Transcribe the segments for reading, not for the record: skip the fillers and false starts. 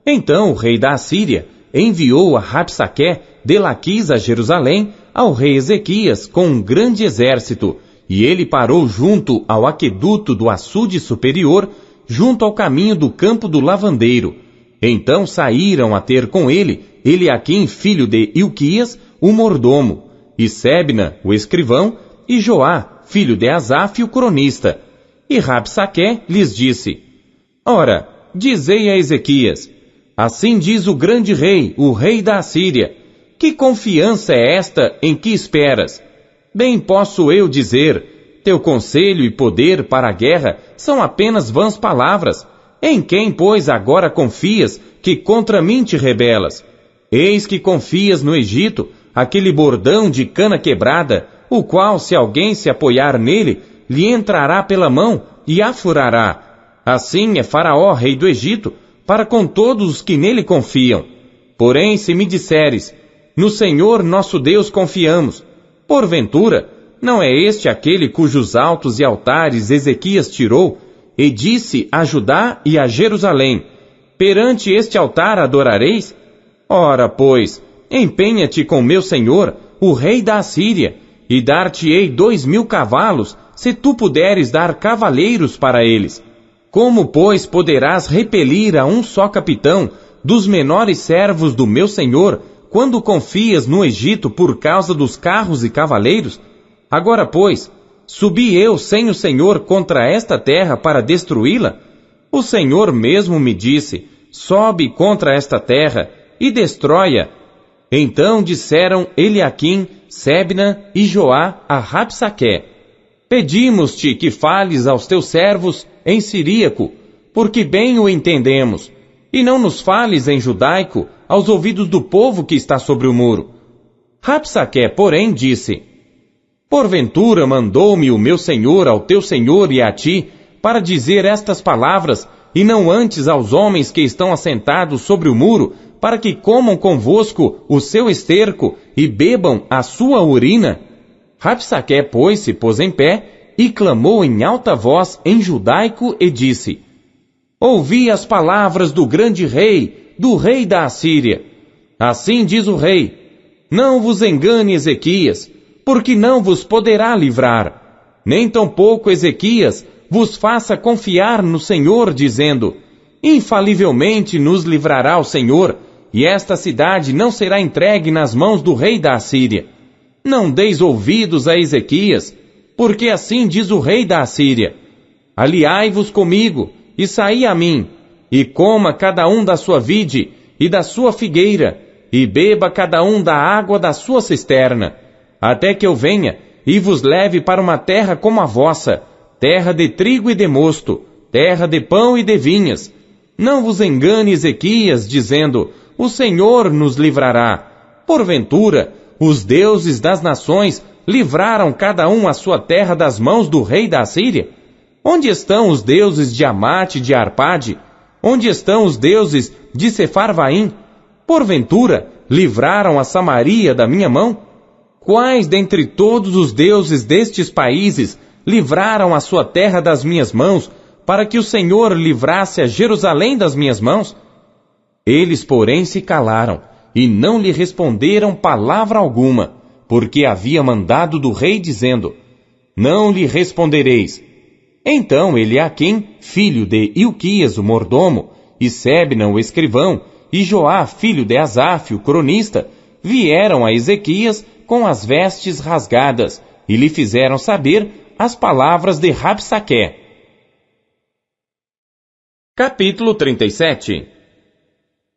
Então o rei da Assíria enviou a Rabsaque de Laquis a Jerusalém ao rei Ezequias com um grande exército, e ele parou junto ao aqueduto do açude superior, junto ao caminho do campo do lavandeiro. Então saíram a ter com ele Eliaquim, filho de Ilquias, o mordomo, e Sebna, o escrivão, e Joá, filho de Asaf, o cronista. E Rabsaque lhes disse: Ora, dizei a Ezequias: assim diz o grande rei, o rei da Assíria: que confiança é esta em que esperas? Bem posso eu dizer, teu conselho e poder para a guerra são apenas vãs palavras. Em quem, pois, agora confias que contra mim te rebelas? Eis que confias no Egito, aquele bordão de cana quebrada, o qual, se alguém se apoiar nele, lhe entrará pela mão e a furará. Assim é Faraó, rei do Egito, para com todos os que nele confiam. Porém, se me disseres: no Senhor nosso Deus confiamos, porventura, não é este aquele cujos altos e altares Ezequias tirou, e disse a Judá e a Jerusalém: perante este altar adorareis? Ora, pois, empenha-te com meu senhor, o rei da Assíria, e dar-te-ei 2.000 cavalos, se tu puderes dar cavaleiros para eles. Como, pois, poderás repelir a um só capitão dos menores servos do meu senhor, quando confias no Egito por causa dos carros e cavaleiros? Agora, pois, subi eu sem o Senhor contra esta terra para destruí-la? O Senhor mesmo me disse: sobe contra esta terra e destrói-a. Então disseram Eliaquim, Sebna e Joá a Rabsaque: pedimos-te que fales aos teus servos em siríaco, porque bem o entendemos, e não nos fales em judaico aos ouvidos do povo que está sobre o muro. Rabsaque, porém, disse: porventura mandou-me o meu senhor ao teu senhor e a ti, para dizer estas palavras, e não antes aos homens que estão assentados sobre o muro, para que comam convosco o seu esterco e bebam a sua urina? Rabsaque, pois, se pôs em pé e clamou em alta voz em judaico e disse: ouvi as palavras do grande rei, do rei da Assíria. Assim diz o rei: não vos engane Ezequias, porque não vos poderá livrar. Nem tampouco Ezequias vos faça confiar no Senhor, dizendo: infalivelmente nos livrará o Senhor, e esta cidade não será entregue nas mãos do rei da Assíria. Não deis ouvidos a Ezequias, porque assim diz o rei da Assíria: aliai-vos comigo, e saí a mim, e coma cada um da sua vide, e da sua figueira, e beba cada um da água da sua cisterna, até que eu venha, e vos leve para uma terra como a vossa, terra de trigo e de mosto, terra de pão e de vinhas. Não vos engane Ezequias, dizendo: o Senhor nos livrará. Porventura, os deuses das nações livraram cada um a sua terra das mãos do rei da Assíria? Onde estão os deuses de Amate e de Arpade? Onde estão os deuses de Sefarvaim? Porventura, livraram a Samaria da minha mão? Quais dentre todos os deuses destes países livraram a sua terra das minhas mãos, para que o Senhor livrasse a Jerusalém das minhas mãos? Eles, porém, se calaram, e não lhe responderam palavra alguma, porque havia mandado do rei, dizendo: não lhe respondereis. Então Eliaquim, filho de Ilquias, o mordomo, e Sebna, o escrivão, e Joá, filho de Asaf, o cronista, vieram a Ezequias com as vestes rasgadas, e lhe fizeram saber as palavras de Rabsaque. Capítulo 37.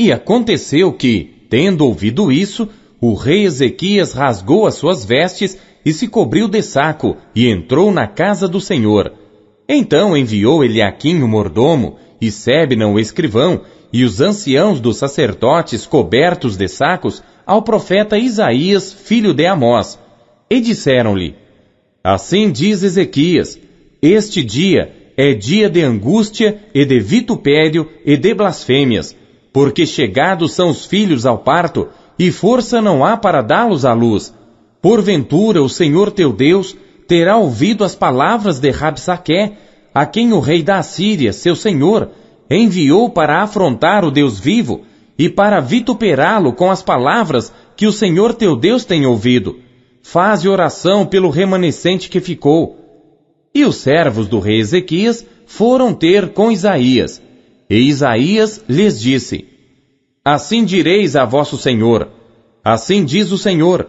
E aconteceu que, tendo ouvido isso, o rei Ezequias rasgou as suas vestes e se cobriu de saco, e entrou na casa do Senhor. Então enviou Eliaquim o mordomo, e Sebna o escrivão, e os anciãos dos sacerdotes cobertos de sacos, ao profeta Isaías, filho de Amós. E disseram-lhe: assim diz Ezequias: este dia é dia de angústia e de vitupério e de blasfêmias, porque chegados são os filhos ao parto, e força não há para dá-los à luz. Porventura o Senhor teu Deus terá ouvido as palavras de Rabsaque, a quem o rei da Assíria, seu senhor, enviou para afrontar o Deus vivo e para vituperá-lo com as palavras que o Senhor teu Deus tem ouvido. Faze oração pelo remanescente que ficou. E os servos do rei Ezequias foram ter com Isaías. E Isaías lhes disse: Assim direis a vosso Senhor, assim diz o Senhor,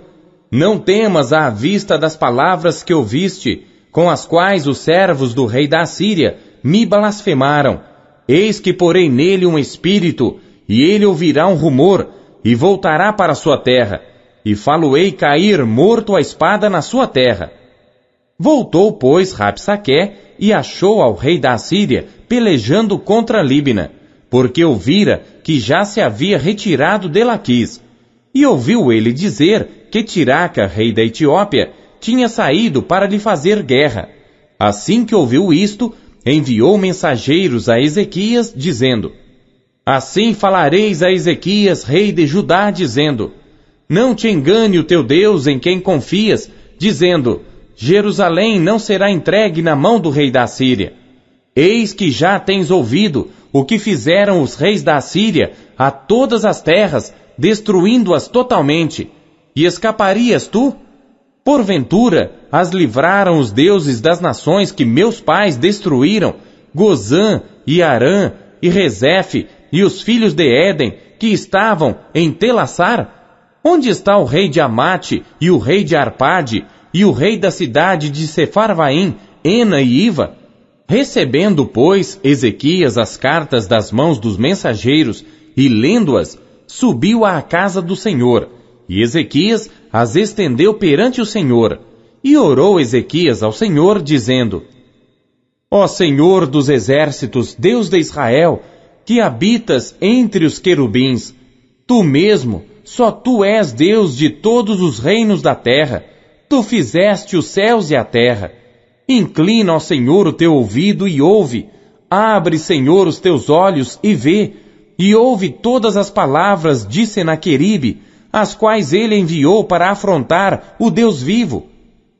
não temas à vista das palavras que ouviste, com as quais os servos do rei da Assíria me blasfemaram. Eis que porei nele um espírito, e ele ouvirá um rumor, e voltará para sua terra, e falo-ei cair morto a espada na sua terra. Voltou, pois, Rabsaqué, e achou ao rei da Assíria pelejando contra Líbina, porque ouvira que já se havia retirado de Laquis. E ouviu ele dizer que Tiraca, rei da Etiópia, tinha saído para lhe fazer guerra. Assim que ouviu isto, enviou mensageiros a Ezequias, dizendo: Assim falareis a Ezequias, rei de Judá, dizendo: Não te engane o teu Deus em quem confias, dizendo: Jerusalém não será entregue na mão do rei da Assíria. Eis que já tens ouvido o que fizeram os reis da Assíria a todas as terras, destruindo-as totalmente. E escaparias tu? Porventura, as livraram os deuses das nações que meus pais destruíram, Gozã e Arã e Rezefe e os filhos de Éden, que estavam em Telassar? Onde está o rei de Amate e o rei de Arpade e o rei da cidade de Sefarvaim, Ena e Iva? Recebendo, pois, Ezequias as cartas das mãos dos mensageiros e lendo-as, subiu à casa do Senhor, e Ezequias as estendeu perante o Senhor. E orou Ezequias ao Senhor, dizendo: Ó Senhor dos exércitos, Deus de Israel, que habitas entre os querubins, tu mesmo, só tu és Deus de todos os reinos da terra. Tu fizeste os céus e a terra. Inclina, ó Senhor, o teu ouvido e ouve. Abre, Senhor, os teus olhos e vê. E ouve todas as palavras de Senaqueribe, as quais ele enviou para afrontar o Deus vivo.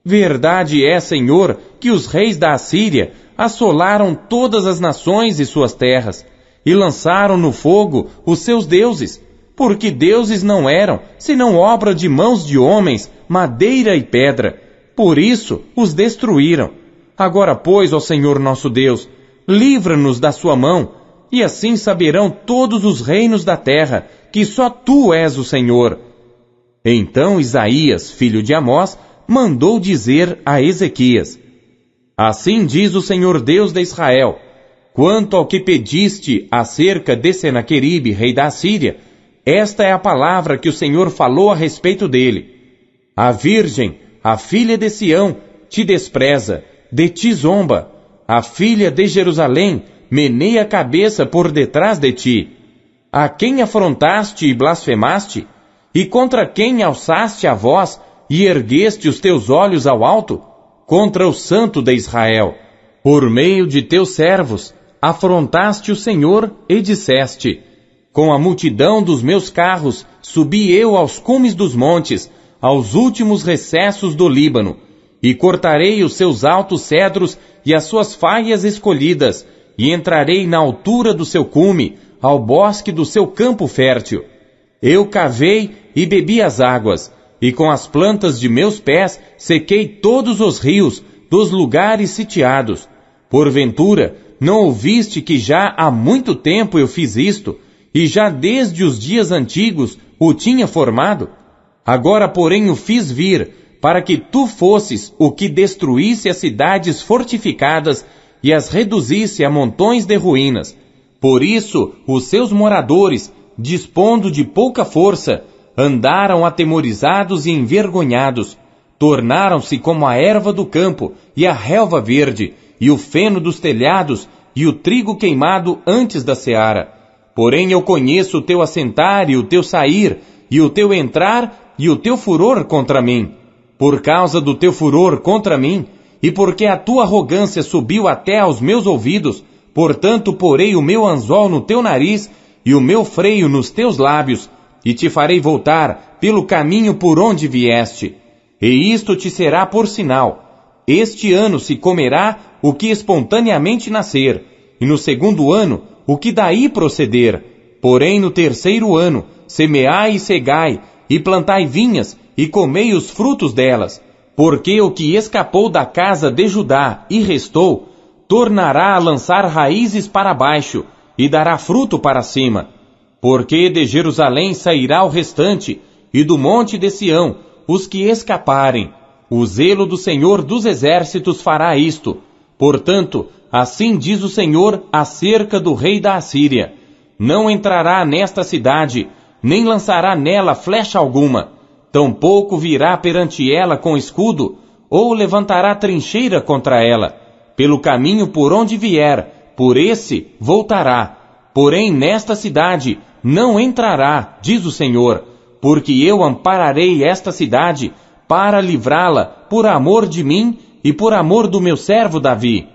Verdade é, Senhor, que os reis da Assíria assolaram todas as nações e suas terras, e lançaram no fogo os seus deuses, porque deuses não eram, senão obra de mãos de homens, madeira e pedra. Por isso os destruíram. Agora, pois, ó Senhor nosso Deus, livra-nos da sua mão, e assim saberão todos os reinos da terra, que só tu és o Senhor. Então Isaías, filho de Amós, mandou dizer a Ezequias: Assim diz o Senhor Deus de Israel, quanto ao que pediste acerca de Senaqueribe, rei da Assíria, esta é a palavra que o Senhor falou a respeito dele. A virgem, a filha de Sião, te despreza, de ti zomba. A filha de Jerusalém meneia a cabeça por detrás de ti. A quem afrontaste e blasfemaste? E contra quem alçaste a voz e ergueste os teus olhos ao alto? Contra o Santo de Israel. Por meio de teus servos, afrontaste o Senhor e disseste: Com a multidão dos meus carros subi eu aos cumes dos montes, aos últimos recessos do Líbano, e cortarei os seus altos cedros e as suas faias escolhidas, e entrarei na altura do seu cume, ao bosque do seu campo fértil. Eu cavei e bebi as águas, e com as plantas de meus pés sequei todos os rios dos lugares sitiados. Porventura, não ouviste que já há muito tempo eu fiz isto, e já desde os dias antigos o tinha formado? Agora, porém, o fiz vir, para que tu fosses o que destruísse as cidades fortificadas e as reduzisse a montões de ruínas. Por isso, os seus moradores, dispondo de pouca força, andaram atemorizados e envergonhados, tornaram-se como a erva do campo e a relva verde, e o feno dos telhados, e o trigo queimado antes da seara. Porém eu conheço o teu assentar e o teu sair, e o teu entrar e o teu furor contra mim. Por causa do teu furor contra mim, e porque a tua arrogância subiu até aos meus ouvidos, portanto porei o meu anzol no teu nariz e o meu freio nos teus lábios, e te farei voltar pelo caminho por onde vieste. E isto te será por sinal: este ano se comerá o que espontaneamente nascer, e no segundo ano, o que daí proceder. Porém, no terceiro ano, semeai e cegai, e plantai vinhas, e comei os frutos delas. Porque o que escapou da casa de Judá e restou, tornará a lançar raízes para baixo, e dará fruto para cima. Porque de Jerusalém sairá o restante, e do monte de Sião, os que escaparem. O zelo do Senhor dos Exércitos fará isto. Portanto, assim diz o Senhor acerca do rei da Assíria: não entrará nesta cidade, nem lançará nela flecha alguma, tampouco virá perante ela com escudo, ou levantará trincheira contra ela. Pelo caminho por onde vier, por esse voltará. Porém, nesta cidade não entrará, diz o Senhor, porque eu ampararei esta cidade para livrá-la por amor de mim e por amor do meu servo Davi.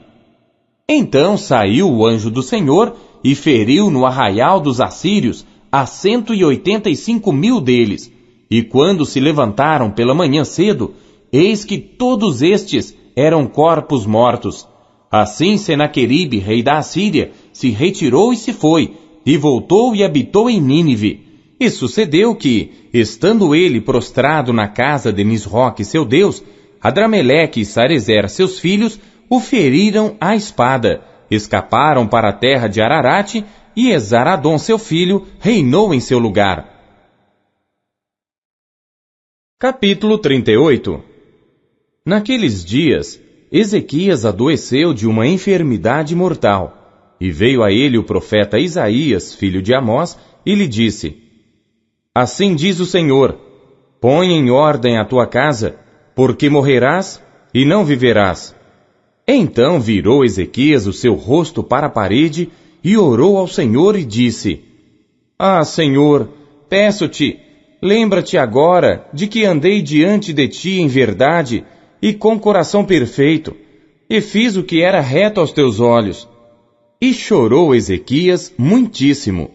Então saiu o anjo do Senhor e feriu no arraial dos assírios a 185.000 deles. E quando se levantaram pela manhã cedo, eis que todos estes eram corpos mortos. Assim Senaqueribe, rei da Assíria, se retirou e se foi, e voltou e habitou em Nínive. E sucedeu que, estando ele prostrado na casa de Nisroque seu Deus, Adrameleque e Sarezer seus filhos o feriram à espada, escaparam para a terra de Ararate, e Esaradom seu filho reinou em seu lugar. Capítulo 38. Naqueles dias, Ezequias adoeceu de uma enfermidade mortal, e veio a ele o profeta Isaías, filho de Amós, e lhe disse: assim diz o Senhor, põe em ordem a tua casa, porque morrerás e não viverás. Então virou Ezequias o seu rosto para a parede e orou ao Senhor e disse: ah, Senhor, peço-te, lembra-te agora de que andei diante de ti em verdade e com coração perfeito, e fiz o que era reto aos teus olhos. E chorou Ezequias muitíssimo.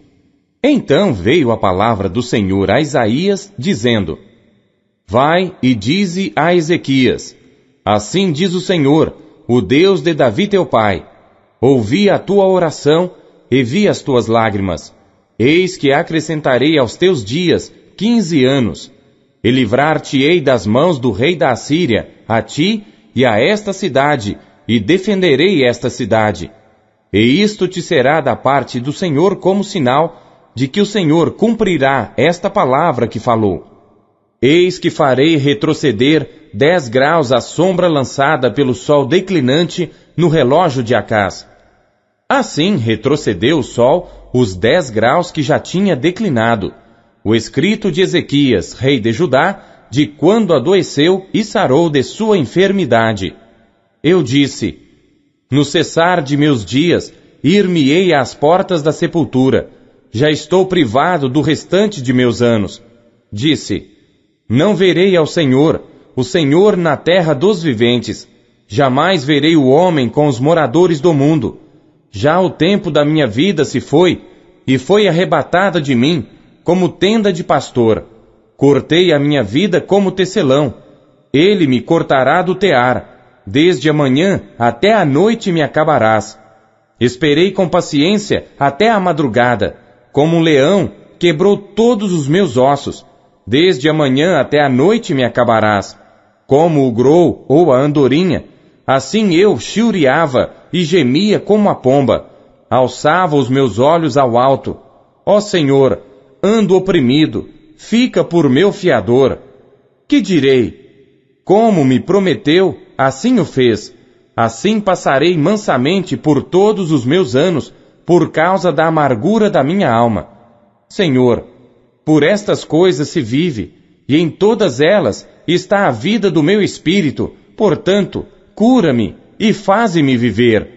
Então veio a palavra do Senhor a Isaías, dizendo: vai e dize a Ezequias: assim diz o Senhor, o Deus de Davi teu pai, ouvi a tua oração e vi as tuas lágrimas. Eis que acrescentarei aos teus dias 15 anos, e livrar-te-ei das mãos do rei da Assíria, a ti e a esta cidade, e defenderei esta cidade. E isto te será da parte do Senhor como sinal de que o Senhor cumprirá esta palavra que falou. Eis que farei retroceder 10 graus a sombra lançada pelo sol declinante no relógio de Acás. Assim retrocedeu o sol os 10 graus que já tinha declinado. O escrito de Ezequias, rei de Judá, de quando adoeceu e sarou de sua enfermidade. Eu disse: no cessar de meus dias, ir-me-ei às portas da sepultura. Já estou privado do restante de meus anos. Disse: não verei ao Senhor, o Senhor na terra dos viventes. Jamais verei o homem com os moradores do mundo. Já o tempo da minha vida se foi, e foi arrebatada de mim, como tenda de pastor. Cortei a minha vida como tecelão. Ele me cortará do tear. Desde a manhã até a noite me acabarás. Esperei com paciência até a madrugada. Como um leão, quebrou todos os meus ossos. Desde a manhã até a noite me acabarás. Como o grou ou a andorinha, assim eu chilreava e gemia como a pomba. Alçava os meus olhos ao alto. Ó Senhor, ando oprimido, fica por meu fiador. Que direi? Como me prometeu, assim o fez. Assim passarei mansamente por todos os meus anos, por causa da amargura da minha alma. Senhor, por estas coisas se vive, e em todas elas está a vida do meu espírito. Portanto, cura-me e faze-me viver.